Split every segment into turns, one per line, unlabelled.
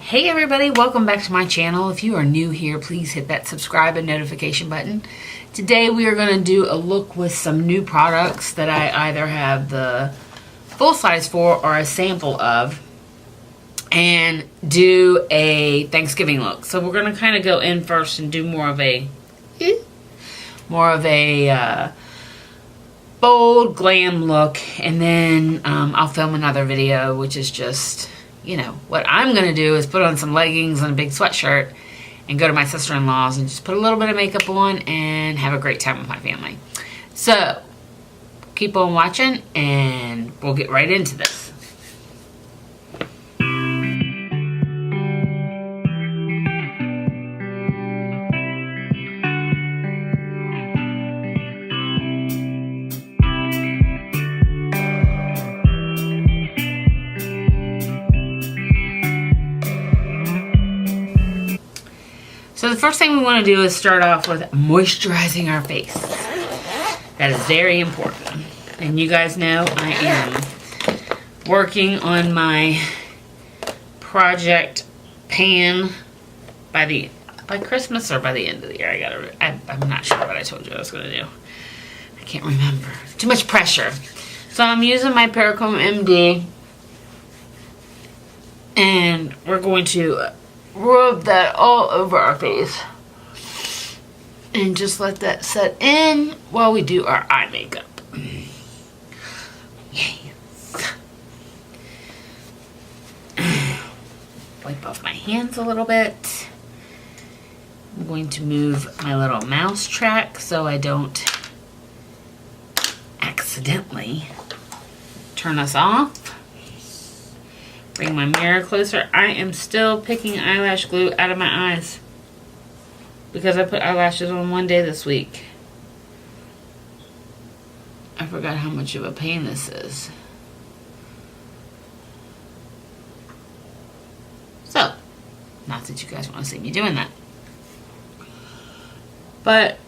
Hey everybody, welcome back to my channel. If you are new here, please hit that subscribe and notification button. Today we are going to do a look with some new products that I either have the full size for or a sample of, and do a Thanksgiving look. So we're going to kind of go in first and do more of a bold glam look, and then I'll film another video which is just, you know, what I'm going to do is put on some leggings and a big sweatshirt and go to my sister-in-law's and just put a little bit of makeup on and have a great time with my family. So, keep on watching and we'll get right into this. So the first thing we want to do is start off with moisturizing our face. That is very important. And you guys know I am working on my project pan by Christmas or by the end of the year. I'm not sure what I told you I was going to do. I can't remember. Too much pressure. So I'm using my Perricone MD, and we're going to rub that all over our face and just let that set in while we do our eye makeup. Yes. Wipe off my hands a little bit. I'm going to move my little mouse track so I don't accidentally turn us off. Bring my mirror closer. I am still picking eyelash glue out of my eyes because I put eyelashes on one day this week. I forgot how much of a pain this is. So, not that you guys want to see me doing that. But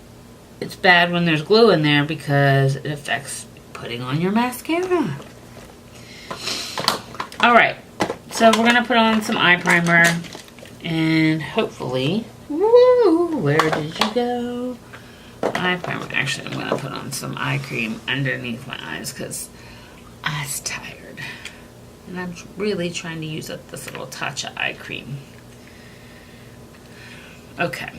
it's bad when there's glue in there because it affects putting on your mascara. Alright. So we're going to put on some eye primer and hopefully, woo, where did you go? Eye primer. Actually, I'm going to put on some eye cream underneath my eyes because I'm tired. And I'm really trying to use up this little Tatcha eye cream. Okay.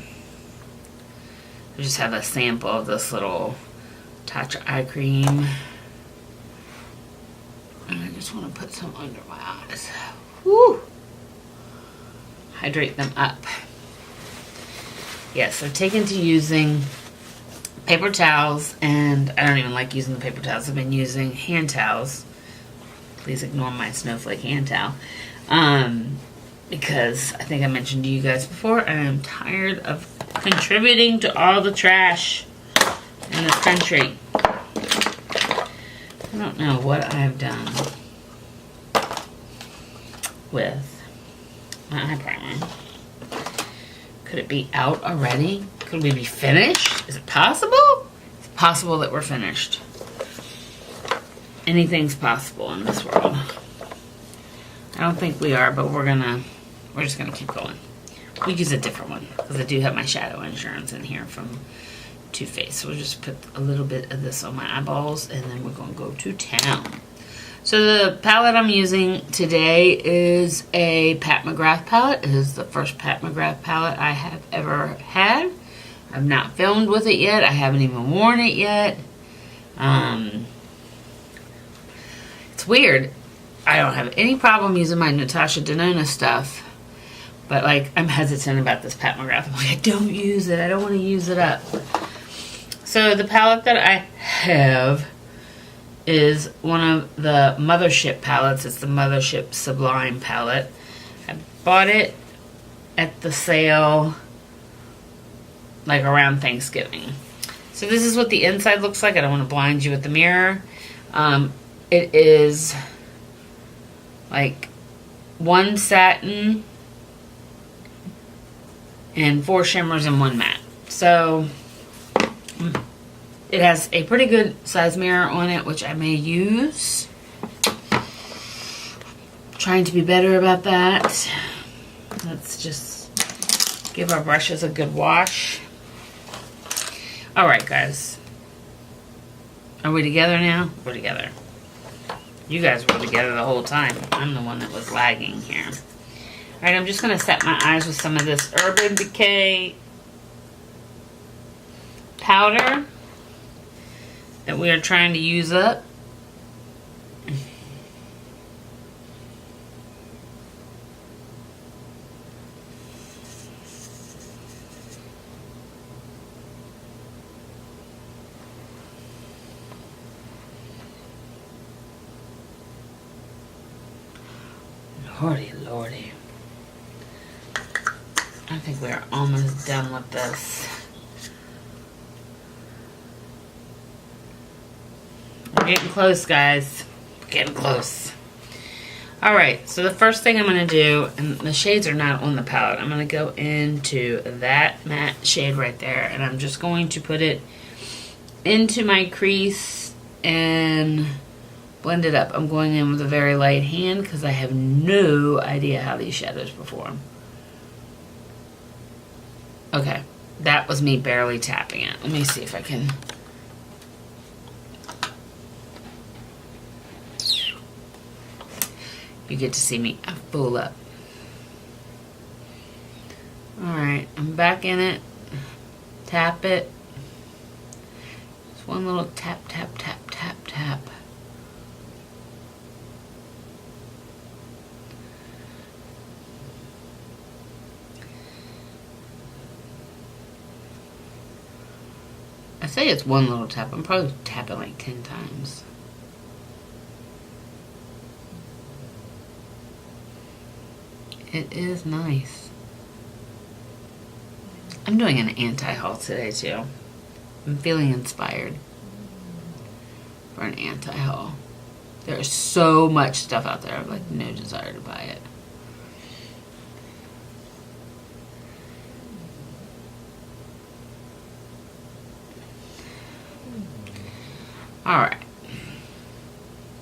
I just have a sample of this little Tatcha eye cream. And I just want to put some under my eyes. Woo! Hydrate them up. Yes, I've taken to using paper towels, and I don't even like using the paper towels. I've been using hand towels. Please ignore my snowflake hand towel. Because I think I mentioned to you guys before, I am tired of contributing to all the trash in this country. I don't know what I've done with my eye primer. Could it be out already? Could we be finished? Is it possible? It's possible that we're finished. Anything's possible in this world. I don't think we are, but we're just gonna keep going. We use a different one because I do have my shadow insurance in here from Too Faced. So we'll just put a little bit of this on my eyeballs and then we're gonna go to town. So the palette I'm using today is a Pat McGrath palette. It is the first Pat McGrath palette I have ever had. I've not filmed with it yet. I haven't even worn it yet. It's weird. I don't have any problem using my Natasha Denona stuff, but like I'm hesitant about this Pat McGrath. I'm like, I don't use it. I don't want to use it up. So the palette that I have is one of the Mothership palettes. It's the Mothership Sublime palette. I bought it at the sale like around Thanksgiving. So this is what the inside looks like. I don't want to blind you with the mirror. It is like 1 satin and 4 shimmers and 1 matte. So it has a pretty good size mirror on it, which I may use. Trying to be better about that. Let's just give our brushes a good wash. All right, guys. Are we together now? We're together. You guys were together the whole time. I'm the one that was lagging here. All right, I'm just going to set my eyes with some of this Urban Decay powder that we are trying to use up. Lordy, lordy. I think we're almost done with this. We're getting close, guys. We're getting close. Alright, so the first thing I'm going to do, and the shades are not on the palette, I'm going to go into that matte shade right there, and I'm just going to put it into my crease and blend it up. I'm going in with a very light hand because I have no idea how these shadows perform. Okay, that was me barely tapping it. Let me see if I can. You get to see me full up. Alright, I'm back in it. Tap it. Just one little tap, tap, tap, tap, tap. I say it's one little tap. I'm probably tapping like 10 times. It is nice. I'm doing an anti-haul today too. I'm feeling inspired for an anti-haul. There's so much stuff out there. I have like no desire to buy it. Alright.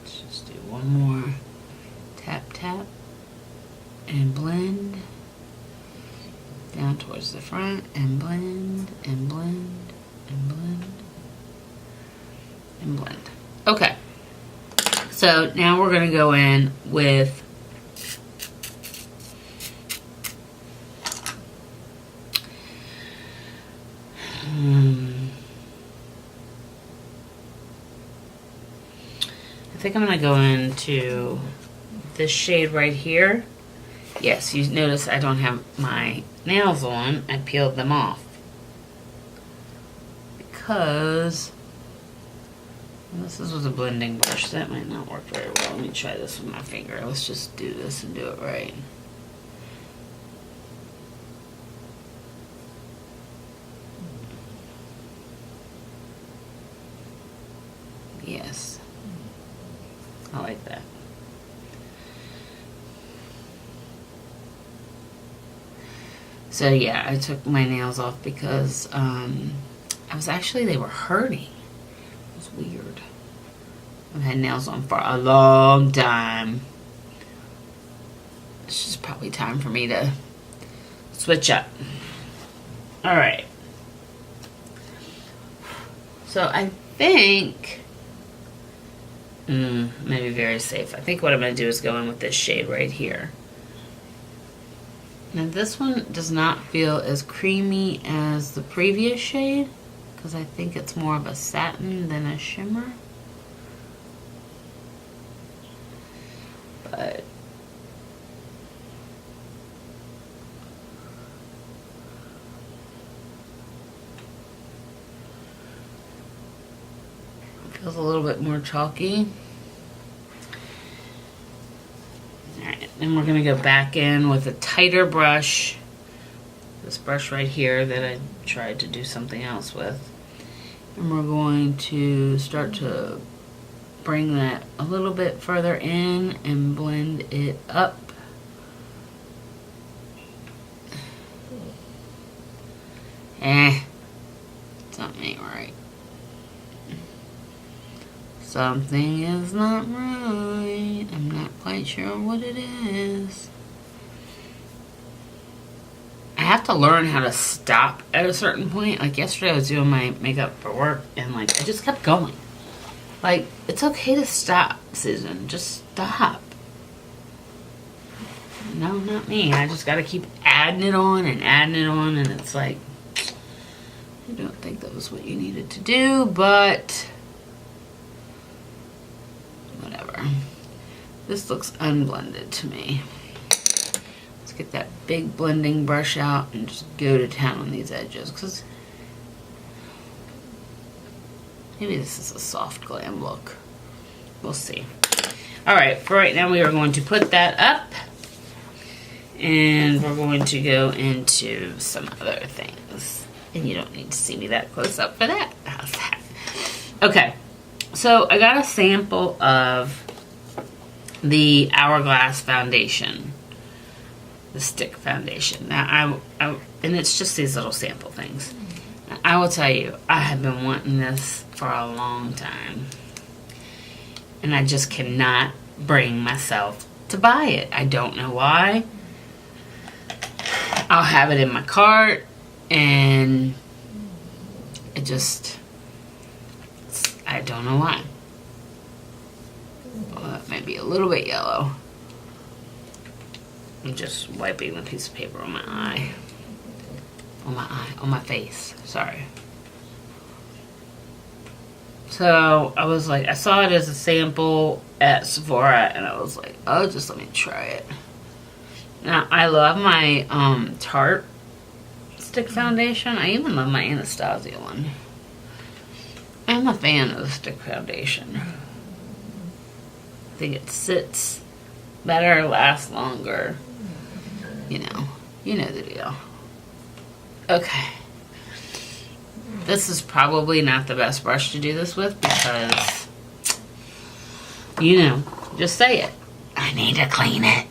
Let's just do one more tap tap and blend down towards the front and blend and blend and blend and blend. Okay. So now we're going to go in with I think I'm going to go into this shade right here. Yes, you notice I don't have my nails on. I peeled them off. Because this is with a blending brush. That might not work very well. Let me try this with my finger. Let's just do this and do it right. Yes. I like that. So yeah, I took my nails off because they were hurting. It was weird. I've had nails on for a long time. It's just probably time for me to switch up. Alright. So I think maybe very safe. I think what I'm going to do is go in with this shade right here. Now this one does not feel as creamy as the previous shade because I think it's more of a satin than a shimmer. But it feels a little bit more chalky. Alright, then we're going to go back in with a tighter brush. This brush right here that I tried to do something else with. And we're going to start to bring that a little bit further in and blend it up. Something ain't right. Something is not right. I'm not quite sure what it is. have to learn how to stop at a certain point. Like yesterday I was doing my makeup for work and like I just kept going. Like, it's okay to stop, Susan. Just stop. No, not me. I just gotta keep adding it on and adding it on, and it's like, I don't think that was what you needed to do, but whatever. This looks unblended to me. Let's get that big blending brush out and just go to town on these edges, because maybe this is a soft glam look. We'll see. Alright, for right now we are going to put that up. And we're going to go into some other things. And you don't need to see me that close up for that. How's that? Okay, so I got a sample of the Hourglass foundation. The stick foundation. Now, and it's just these little sample things. I will tell you, I have been wanting this for a long time. And I just cannot bring myself to buy it. I don't know why. I'll have it in my cart, and it just, I don't know why. Well, that might be a little bit yellow. I'm just wiping the piece of paper on my eye. On my face, sorry. So, I was like, I saw it as a sample at Sephora, and I was like, oh, just let me try it. Now, I love my Tarte stick foundation. I even love my Anastasia one. I'm a fan of the stick foundation. I think it sits better, lasts longer. You know the deal. Okay. This is probably not the best brush to do this with because, just say it. I need to clean it.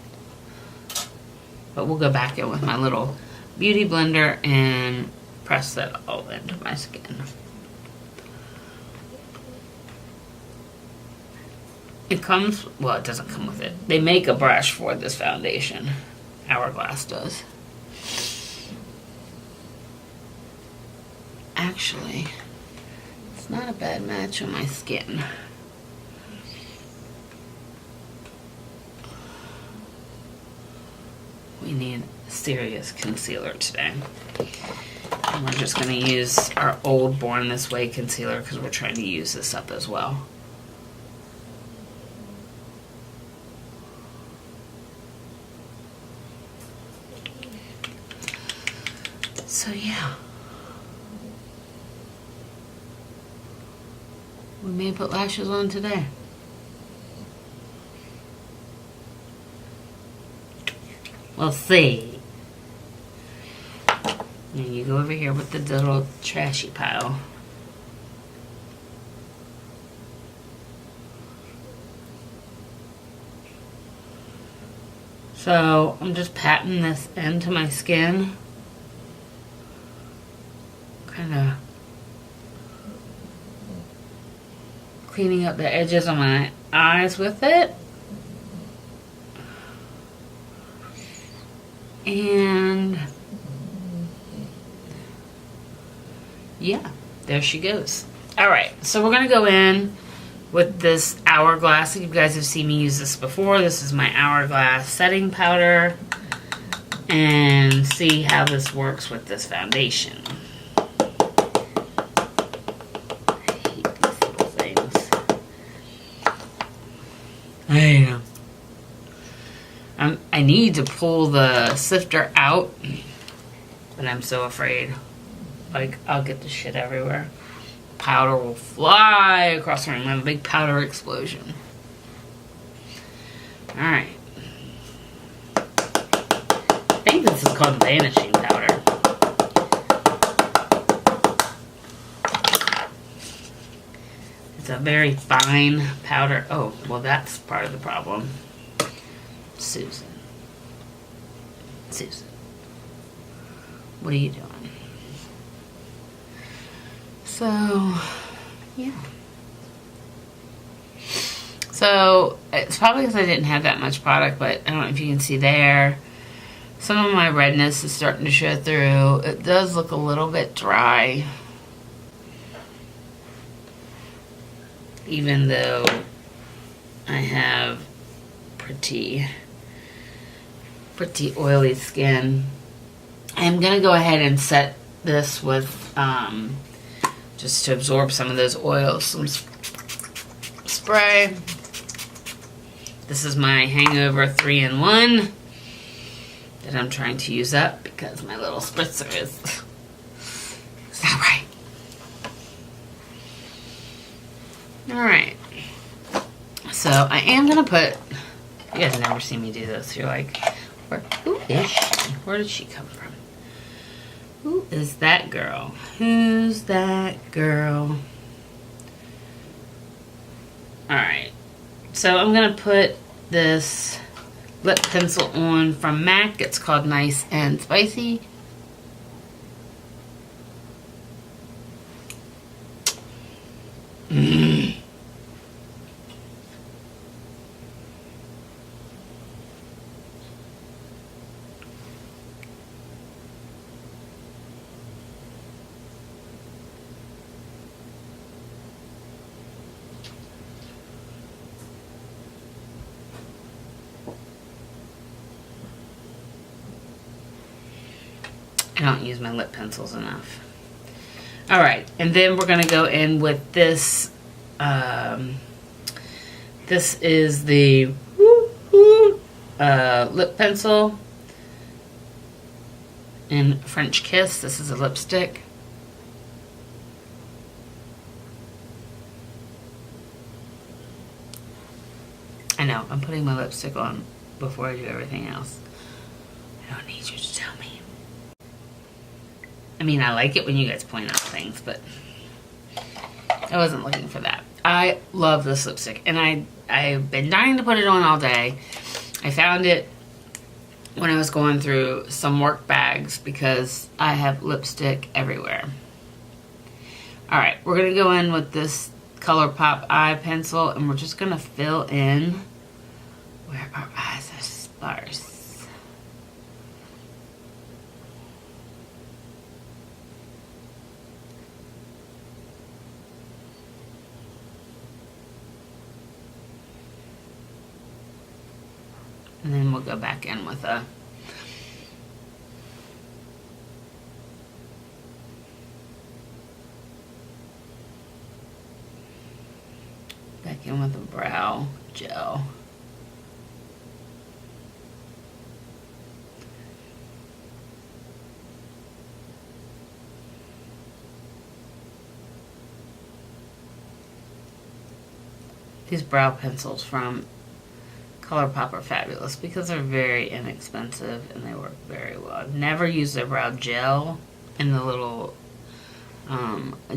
But we'll go back in with my little beauty blender and press that all into my skin. It comes, well, it doesn't come with it. They make a brush for this foundation. Hourglass does. Actually, it's not a bad match on my skin. We need serious concealer today. And we're just going to use our old Born This Way concealer because we're trying to use this up as well. So yeah. We may put lashes on today. We'll see. And you go over here with the little trashy pile. So I'm just patting this into my skin. Kind of cleaning up the edges of my eyes with it. And yeah, there she goes. Alright, so we're going to go in with this Hourglass. You guys have seen me use this before. This is my Hourglass setting powder. And see how this works with this foundation. I hate these little things. I am. I need to pull the sifter out, but I'm so afraid. Like, I'll get the shit everywhere. Powder will fly across the room. I have a big powder explosion. Alright. I think this is called vanishing powder. It's a very fine powder. Oh, well, that's part of the problem. Susan. What are you doing? So, yeah. So, it's probably because I didn't have that much product, but I don't know if you can see there. Some of my redness is starting to show through. It does look a little bit dry, even though I have pretty oily skin. I'm gonna go ahead and set this with just to absorb some of those oils, some spray. This is my Hangover 3-in-1 that I'm trying to use up because my little spritzer is not right. Alright. So I am gonna put, you guys never see me do this. You're like, who is she? Where did she come from? Who is that girl? Who's that girl? Alright. So I'm gonna put this lip pencil on from MAC. It's called Nice and Spicy. I don't use my lip pencils enough. Alright, and then we're going to go in with this. This is the lip pencil in French Kiss. This is a lipstick. I know, I'm putting my lipstick on before I do everything else. I don't need you to tell me. I mean, I like it when you guys point out things, but I wasn't looking for that. I love this lipstick, and I've been dying to put it on all day. I found it when I was going through some work bags because I have lipstick everywhere. Alright, we're going to go in with this ColourPop eye pencil, and we're just going to fill in where our eyes are sparse. And then we'll go back in with a brow gel. These brow pencils from ColourPop are fabulous because they're very inexpensive and they work very well. I've never used their brow gel in the little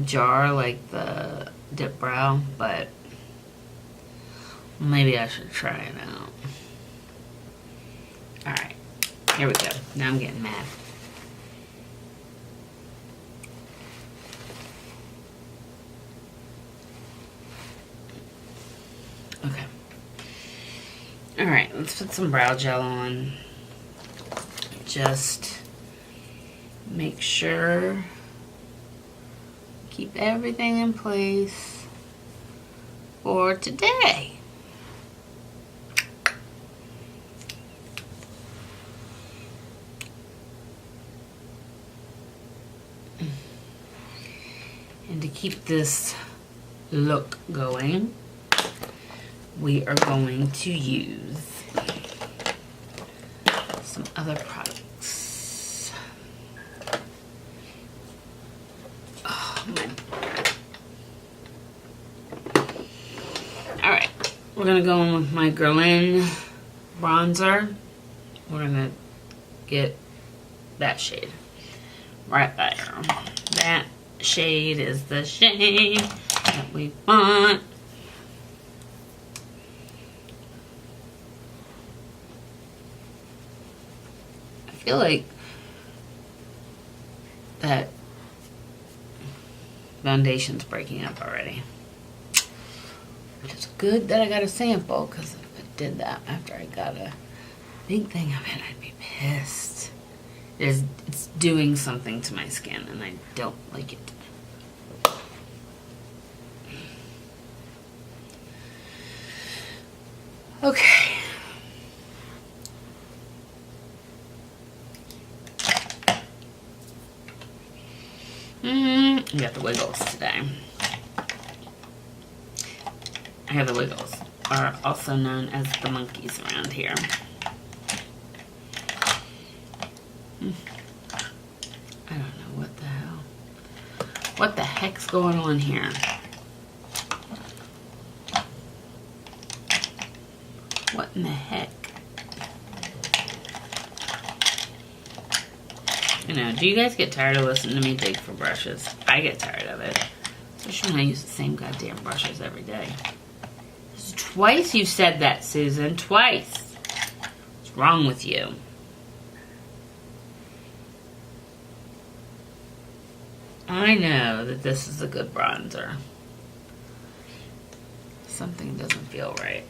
jar like the Dip Brow, but maybe I should try it out. Alright, here we go. Now I'm getting mad. Okay. Alright, let's put some brow gel on. Just make sure, keep everything in place for today. And to keep this look going, we are going to use some other products. Oh, man. Alright, we're going to go in with my Guerlain bronzer. We're going to get that shade right there. That shade is the shade that we want. I feel like that foundation's breaking up already, which is good that I got a sample, because if it did that after I got a big thing of it, I'd be pissed. It's doing something to my skin, and I don't like it. Okay. We got the Wiggles today. I have the Wiggles, are also known as the monkeys around here. I don't know what the hell. What the heck's going on here? What in the heck? You know, do you guys get tired of listening to me dig for brushes? I get tired of it. Especially when I use the same goddamn brushes every day. It's twice you've said that, Susan. Twice. What's wrong with you? I know that this is a good bronzer. Something doesn't feel right.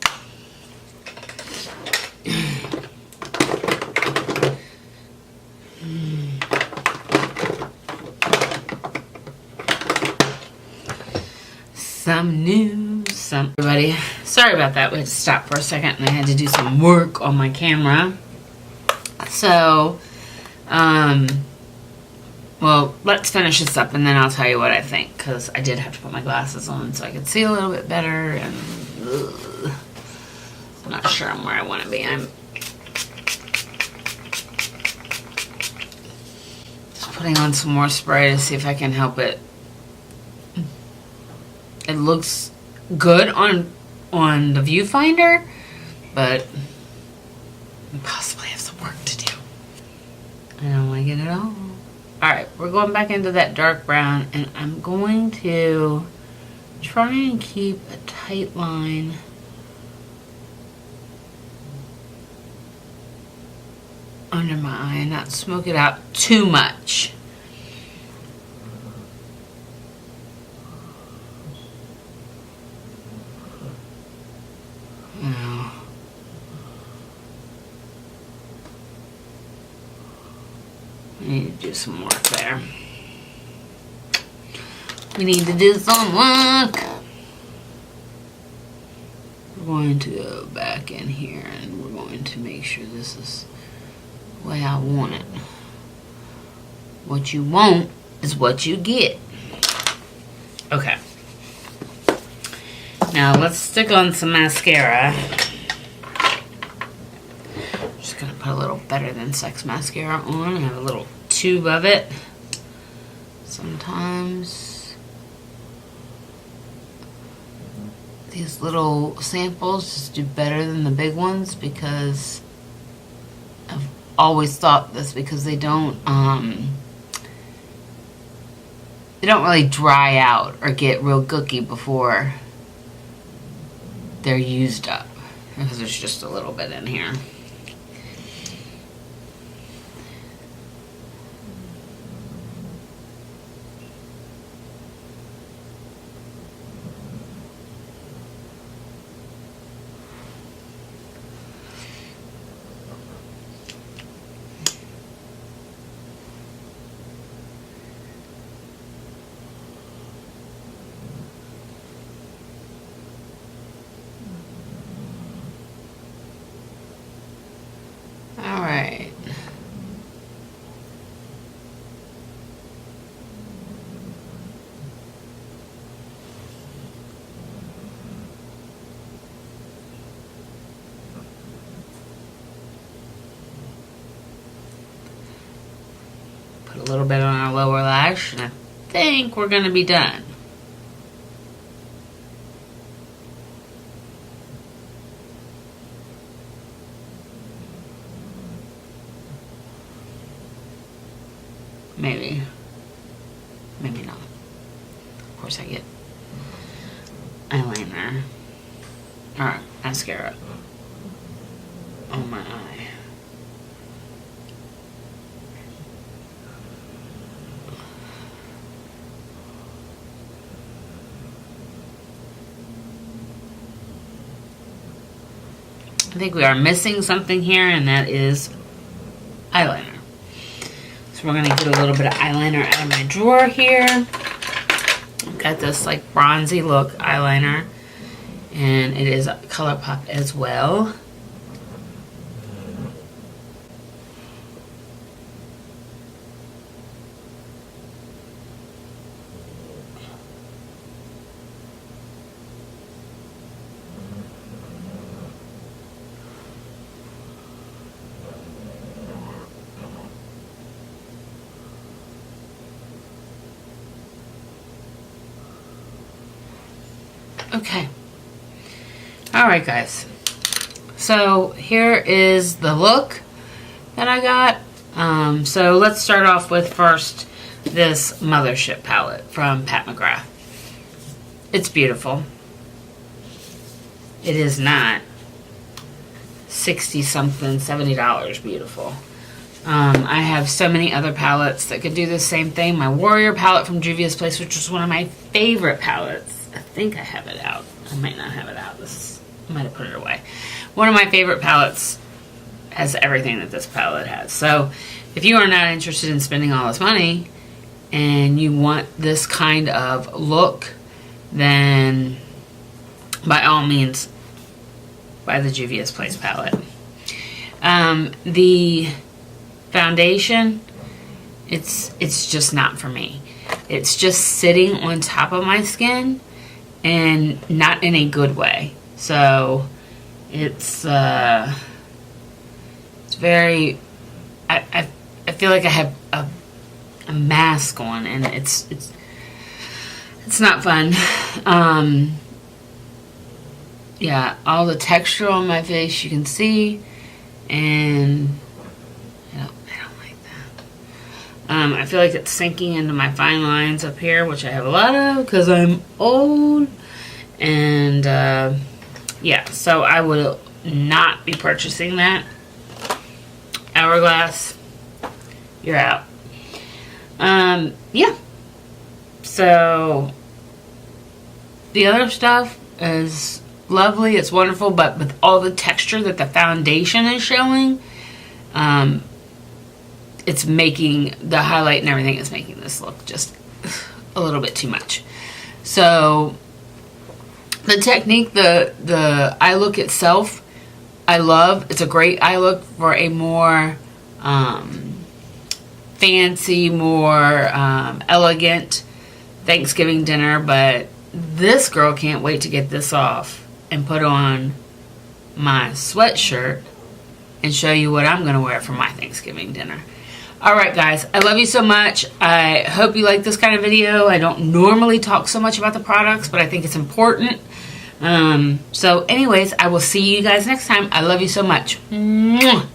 Some news, everybody. Sorry about that. We had to stop for a second and I had to do some work on my camera. So, well, let's finish this up and then I'll tell you what I think, because I did have to put my glasses on so I could see a little bit better, and I'm not sure I'm where I want to be. I'm just putting on some more spray to see if I can help it. It looks good on the viewfinder, but I possibly have some work to do. I don't like it at all. Alright, we're going back into that dark brown, and I'm going to try and keep a tight line under my eye and not smoke it out too much. We need to do some work there. We need to do some work. We're going to go back in here and we're going to make sure this is the way I want it. What you want is what you get. Okay. Now let's stick on some mascara. Just gonna put a little Better Than Sex mascara on. I have a little tube of it. Sometimes these little samples just do better than the big ones, because I've always thought this, because they don't really dry out or get real gooky before they're used up, because there's just a little bit in here. Alright. Put a little bit on our lower lash, and I think we're going to be done. Maybe. Maybe not. Of course I get eyeliner. Or mascara on my eye. I think we are missing something here, and that is eyeliner. So we're going to get a little bit of eyeliner out of my drawer here. I've got this like bronzy look eyeliner. And it is ColourPop as well. Okay. Alright guys, so here is the look that I got. So let's start off with first this Mothership palette from Pat McGrath. It's beautiful. It is not 60 something, $70 beautiful. I have so many other palettes that could do the same thing. My Warrior palette from Juvia's Place, which was one of my favorite palettes. I think I have it out. I might not have it out. I might have put it away. One of my favorite palettes has everything that this palette has. So if you are not interested in spending all this money and you want this kind of look, then by all means buy the Juvia's Place palette. The foundation, it's just not for me. It's just sitting on top of my skin and not in a good way. So it's very, I feel like I have a mask on, and it's not fun. Yeah, all the texture on my face you can see, and I don't like that. I feel like it's sinking into my fine lines up here, which I have a lot of because I'm old. And yeah, so I will not be purchasing that. Hourglass, you're out. Yeah. So the other stuff is lovely, it's wonderful, but with all the texture that the foundation is showing, it's making the highlight and everything is making this look just a little bit too much. So the technique, the eye look itself, I love. It's a great eye look for a more fancy, more elegant Thanksgiving dinner, but this girl can't wait to get this off and put on my sweatshirt and show you what I'm going to wear for my Thanksgiving dinner. Alright guys, I love you so much. I hope you like this kind of video. I don't normally talk so much about the products, but I think it's important. So anyways, I will see you guys next time. I love you so much. Mwah!